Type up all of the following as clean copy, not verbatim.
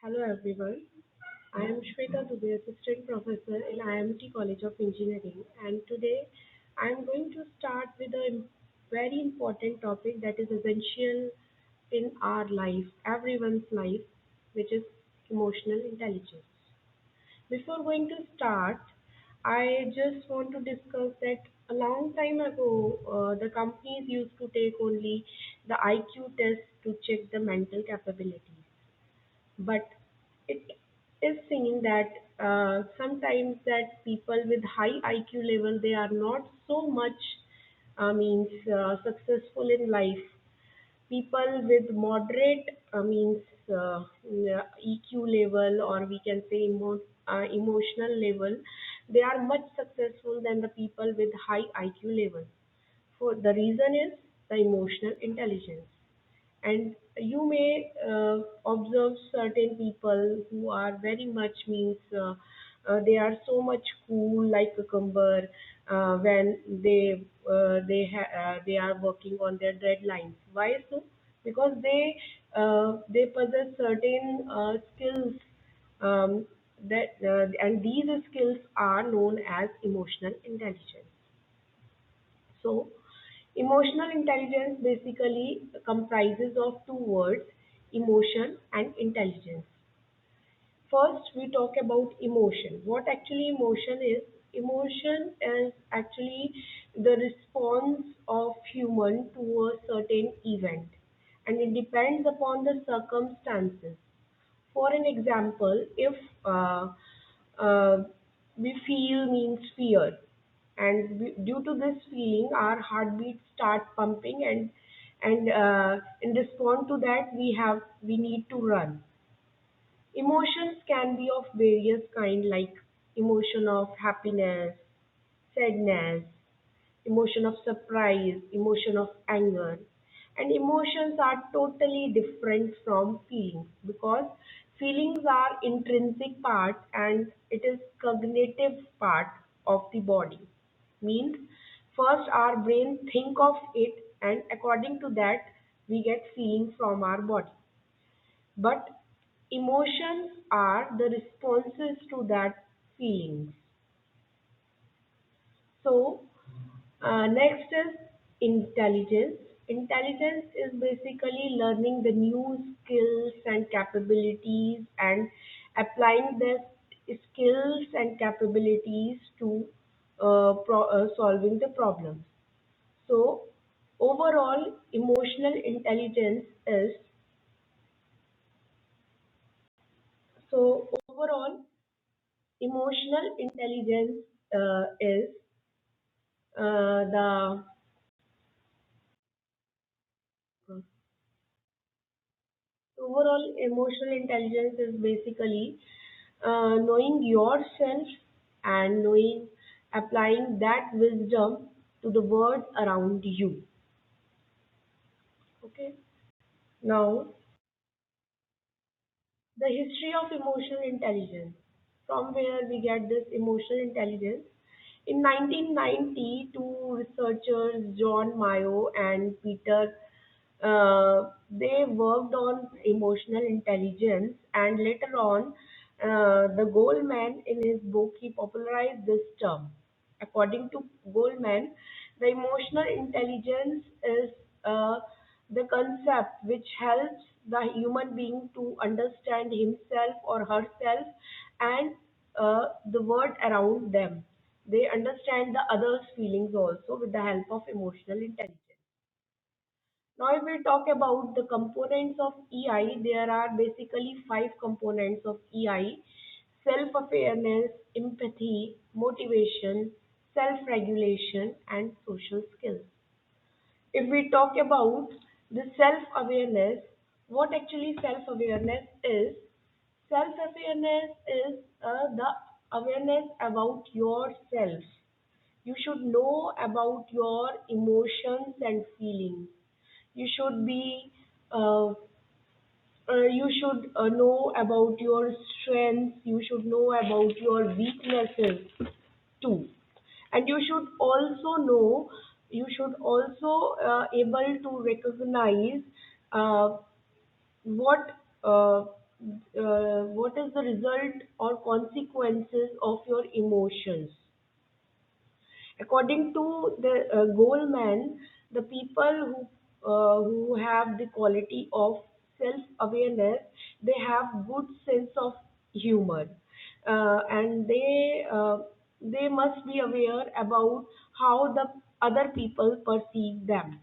Hello everyone. I am Shweta, Dubey, Assistant Professor in IIMT College of Engineering, and today I am going to start with a very important topic that is essential in our life, everyone's life, which is emotional intelligence. Before going to start, I just want to discuss that a long time ago, the companies used to take only the IQ test to check the mental capabilities, but it is seen that sometimes that people with high IQ level, they are not so much means successful in life. People with moderate means EQ level, or we can say emotional level, they are much successful than the people with high IQ level. For the reason is the emotional intelligence. And you may observe certain people who are very much means they are so much cool like cucumber when they are working on their deadlines. Why so? Because they possess certain skills, that and these skills are known as emotional intelligence. So, emotional intelligence basically comprises of two words, emotion and intelligence. First, we talk about emotion. What actually emotion is? Emotion is actually the response of human to a certain event, and it depends upon the circumstances. For an example, if uh, we feel means fear, and due to this feeling, our heartbeat start pumping, and in response to that, we need to run. Emotions can be of various kind, like emotion of happiness, sadness, emotion of surprise, emotion of anger. And emotions are totally different from feelings, because feelings are intrinsic part and it is cognitive part of the body. Means first our brain think of it, and according to that we get feeling from our body. But emotions are the responses to that feelings. So, next is intelligence. Intelligence is basically learning the new skills and capabilities and applying the skills and capabilities to solving the problems. So, overall, emotional intelligence is overall emotional intelligence is the overall emotional intelligence is basically knowing yourself and knowing applying that wisdom to the world around you. Okay. Now, the history of emotional intelligence. From where we get this emotional intelligence? In 1990, two researchers, John Mayo and Peter, they worked on emotional intelligence, and later on, the Goldman in his book he popularized this term. According to Goldman, the emotional intelligence is the concept which helps the human being to understand himself or herself and the world around them. They understand the others' feelings also with the help of emotional intelligence. Now, if we talk about the components of EI, there are basically five components of EI: self awareness, empathy, motivation, self regulation, and social skills. If we talk about the self awareness, what actually self awareness is? Self awareness is the awareness about yourself. You should know about your emotions and feelings. You should be uh, you should know about your strengths. You should know about your weaknesses too, and you should also able to recognize uh, what what is the result or consequences of your emotions. According to the Goldman, the people who have the quality of self-awareness, they have good sense of humor, and they must be aware about how the other people perceive them.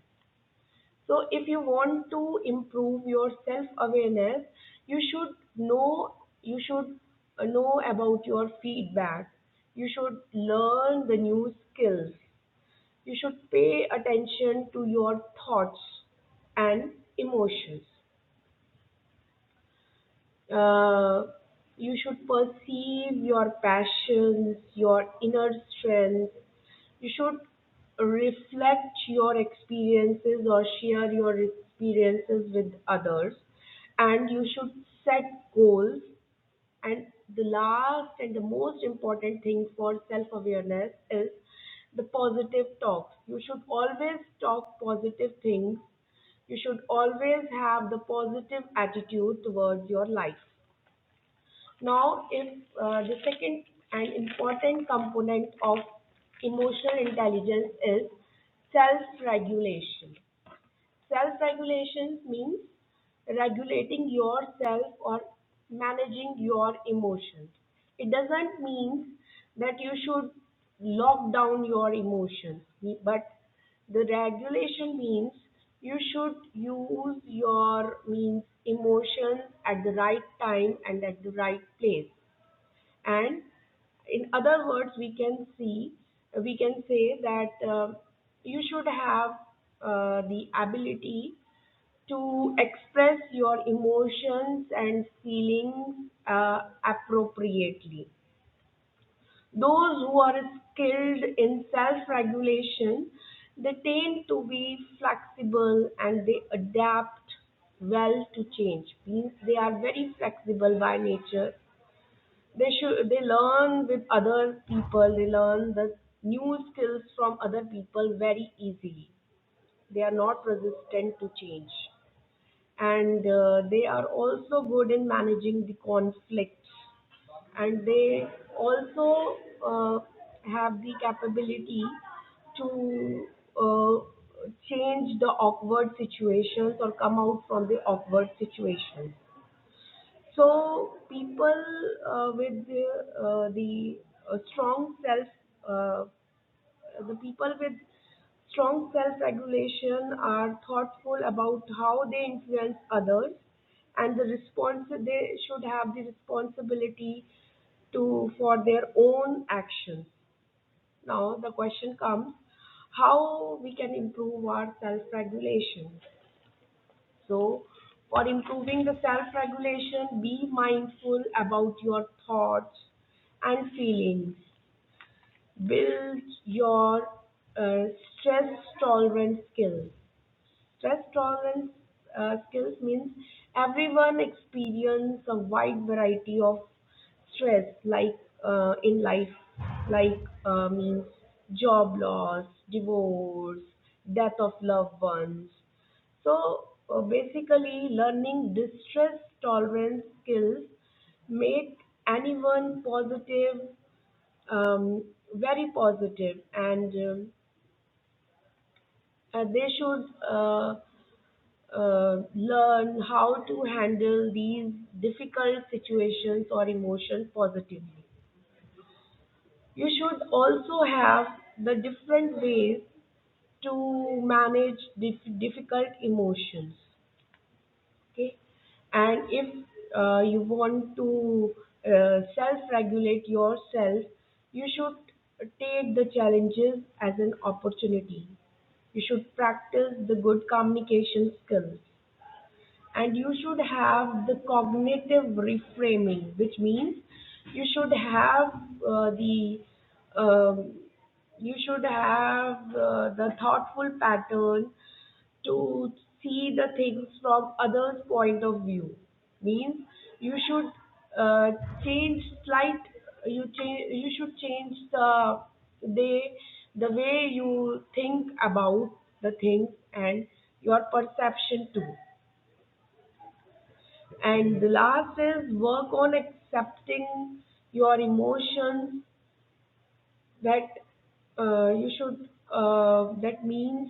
So, if you want to improve your self-awareness, you should know about your feedback. You should learn the new skills. You should pay attention to your thoughts and emotions. Uh, you should perceive your passions, your inner strength. You should reflect your experiences or share your experiences with others. And you should set goals. And the last and the most important thing for self awareness is the positive talks. You should always talk positive things. You should always have the positive attitude towards your life. Now, if the second and important component of emotional intelligence is self-regulation. Self-regulation means regulating yourself or managing your emotions. It doesn't mean that you should lock down your emotions, but the regulation means you should use your means emotions at the right time and at the right place. And in other words, we can say that you should have the ability to express your emotions and feelings appropriately. Those who are skilled in self-regulation, they tend to be flexible and they adapt well to change. Means they are very flexible by nature. They learn with other people. They learn the new skills from other people very easily. They are not resistant to change, and they are also good in managing the conflicts, and they also have the capability to change the awkward situations or come out from the awkward situations. So people with the strong self uh, the people with strong self-regulation are thoughtful about how they influence others, and they should have the responsibility to for their own actions. Now the question comes, how we can improve our self-regulation. So, for improving the self regulation, be mindful about your thoughts and feelings. Build your stress tolerance skills. Stress tolerance skills means everyone experience a wide variety of stress, like in life, like means job loss, divorce, death of loved ones. So basically, learning distress tolerance skills make anyone positive, very positive, and they should learn how to handle these difficult situations or emotions positively. You should also have the different ways to manage difficult emotions. Okay, and if you want to self-regulate yourself, you should take the challenges as an opportunity. You should practice the good communication skills, and you should have the cognitive reframing, which means you should have the um, you should have the thoughtful pattern to see the things from others point of view. Means you should uh, change slight you should change the way you think about the things and your perception too. And the last is work on accepting your emotions. That that means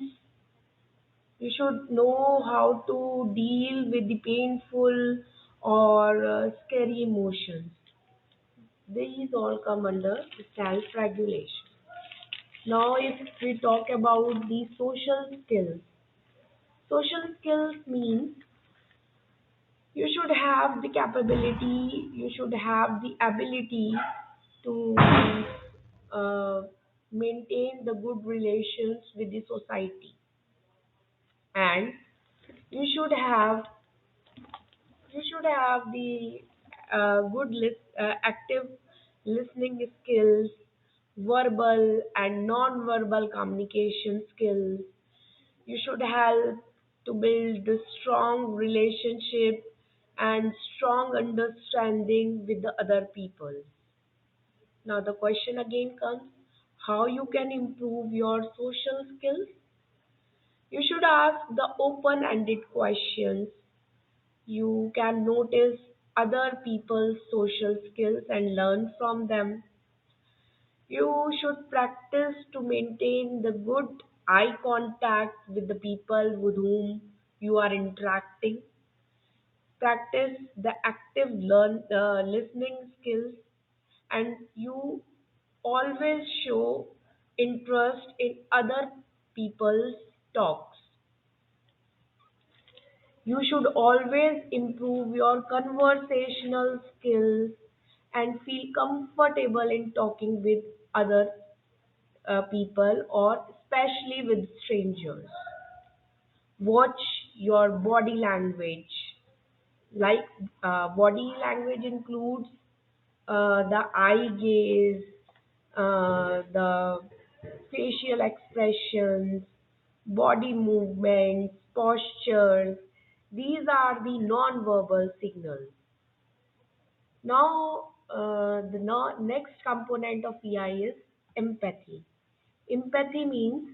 you should know how to deal with the painful or scary emotions. These all come under self-regulation. Now, if we talk about the social skills means you should have the capability, you should have the ability to maintain the good relations with the society, and you should have the active listening skills, verbal and non-verbal communication skills. You should help to build a strong relationship and strong understanding with the other people. Now the question again comes, how you can improve your social skills? You should ask the open-ended questions. You can notice other people's social skills and learn from them. You should practice to maintain the good eye contact with the people with whom you are interacting. Practice the active listening skills, and you always show interest in other people's talks. You should always improve your conversational skills and feel comfortable in talking with other people or especially with strangers. Watch your body language. Like body language includes the eye gaze, the facial expressions, body movements, postures. These are the non-verbal signals. Now, the next component of EI is empathy. Empathy means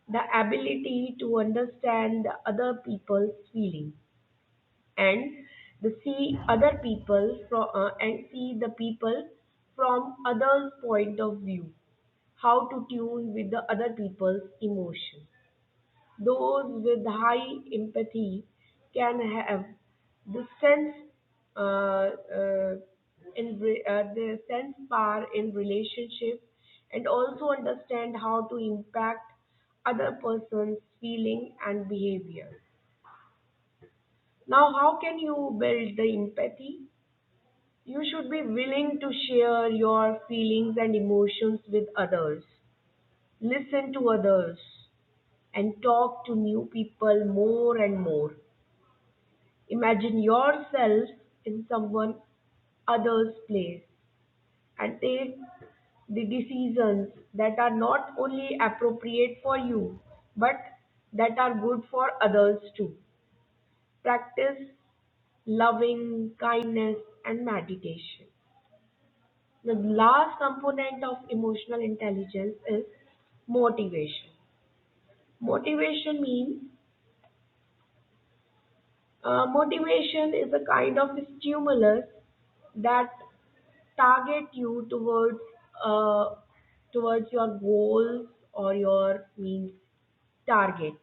the ability to understand the other people's feelings and the see other people from and see the people from others' point of view. How to tune with the other people's emotions. Those with high empathy can have the the sense power in relationship and also understand how to impact other person's feeling and behavior. Now, how can you build the empathy? You should be willing to share your feelings and emotions with others. Listen to others and talk to new people more and more. Imagine yourself in someone other's place and take the decisions that are not only appropriate for you but that are good for others too. Practice loving kindness and meditation. The last component of emotional intelligence is motivation. Motivation means motivation is a kind of stimulus that target you uh, towards your goals or your means target.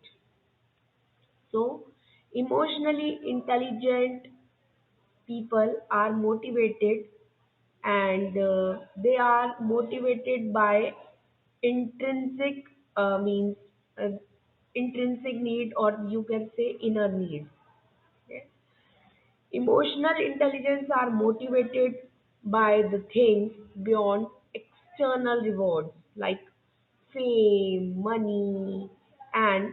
So, emotionally intelligent people are motivated, and they are motivated by intrinsic means uh, intrinsic need, or you can say inner need. Okay? Emotional intelligence are motivated by the things beyond external rewards like fame, money, and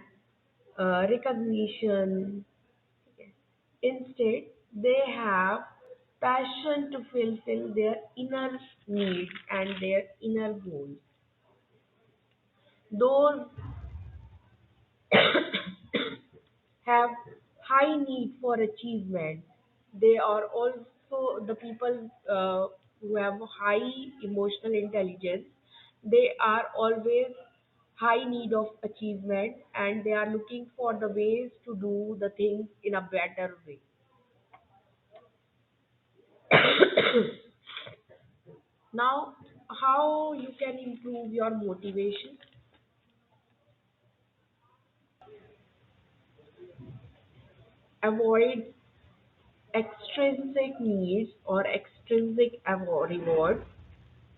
recognition. Instead, they have passion to fulfill their inner needs and their inner goals. Those have high need for achievement. They are also the people who have high emotional intelligence. They are always high need of achievement, and they are looking for the ways to do the things in a better way. Now, how you can improve your motivation? Avoid extrinsic needs or extrinsic rewards.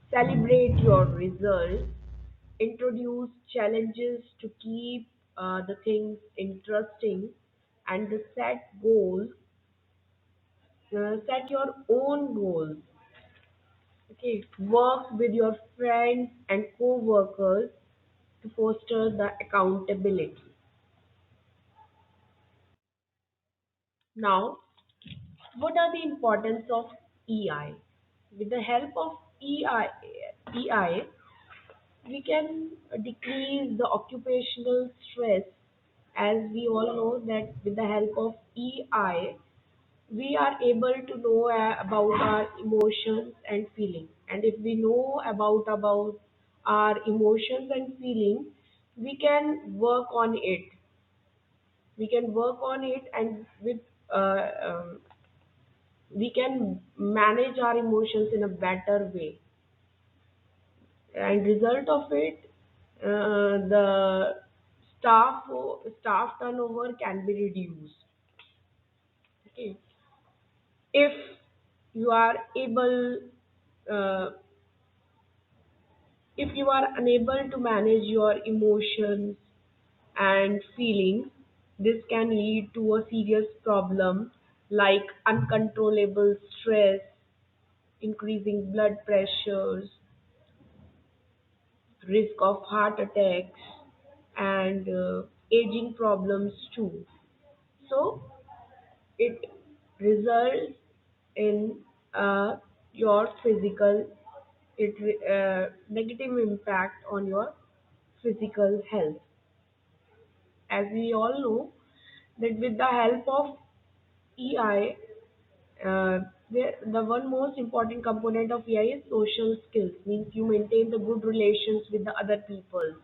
Celebrate your results. Introduce challenges to keep the things interesting, and set goals. Set your own goals. Okay, work with your friends and co-workers to foster the accountability. Now, what are the importance of EI? With the help of EI, we can decrease the occupational stress. As we all know that with the help of EI, we are able to know about our emotions and feelings. And if we know about our emotions and feelings, we can work on it. We can work on it, and with uh, um, we can manage our emotions in a better way. And result of it, the staff turnover can be reduced. Okay, if you are able uh, if you are unable to manage your emotions and feelings, this can lead to a serious problem like uncontrollable stress, increasing blood pressures, risk of heart attacks, and aging problems too. So it results in your physical, negative impact on your physical health. As we all know, that with the help of EI, the one most important component of EI is social skills. Means you maintain the good relations with the other people.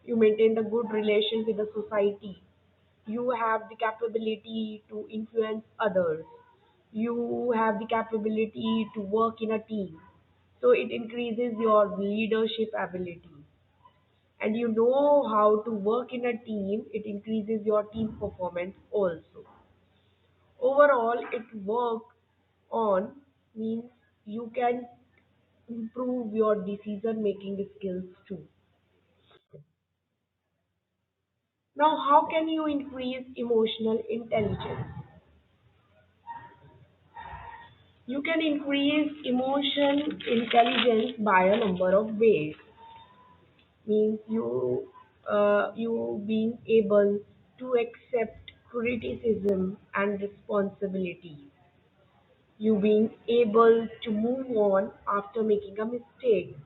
You maintain the good relation with the society. You have the capability to influence others. You have the capability to work in a team. So it increases your leadership ability. And you know how to work in a team, it increases your team performance also. Overall, it work on means you can improve your decision making skills too. Now, how can you increase emotional intelligence? You can increase emotion intelligence by a number of ways. Means you being able to accept criticism and responsibility. You being able to move on after making a mistake.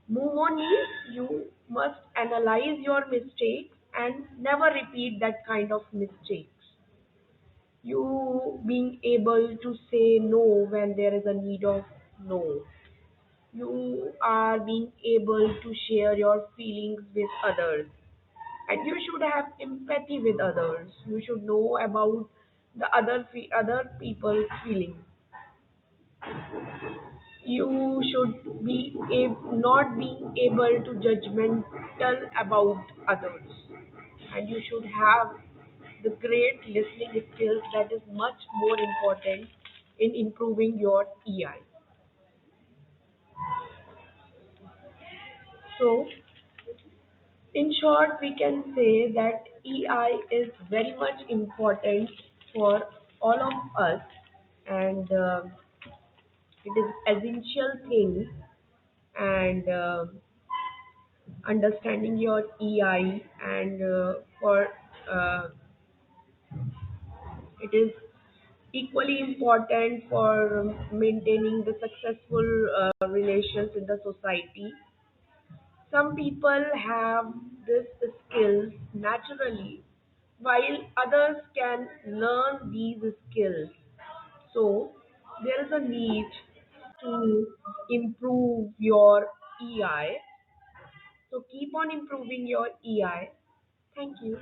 Move on means you must analyze your mistakes and never repeat that kind of mistakes. You being able to say no when there is a need of no. You are being able to share your feelings with others. And you should have empathy with others. You should know about the other people's feelings. You should be not being able to judgmental about others. And you should have the great listening skills that is much more important in improving your EI. So, in short, we can say that EI is very much important for all of us, and it is essential thing. And understanding your EI, and for it is equally important for maintaining the successful relations in the society. Some people have this skills naturally, while others can learn these skills. So there is a need to improve your EI. So keep on improving your EI. Thank you.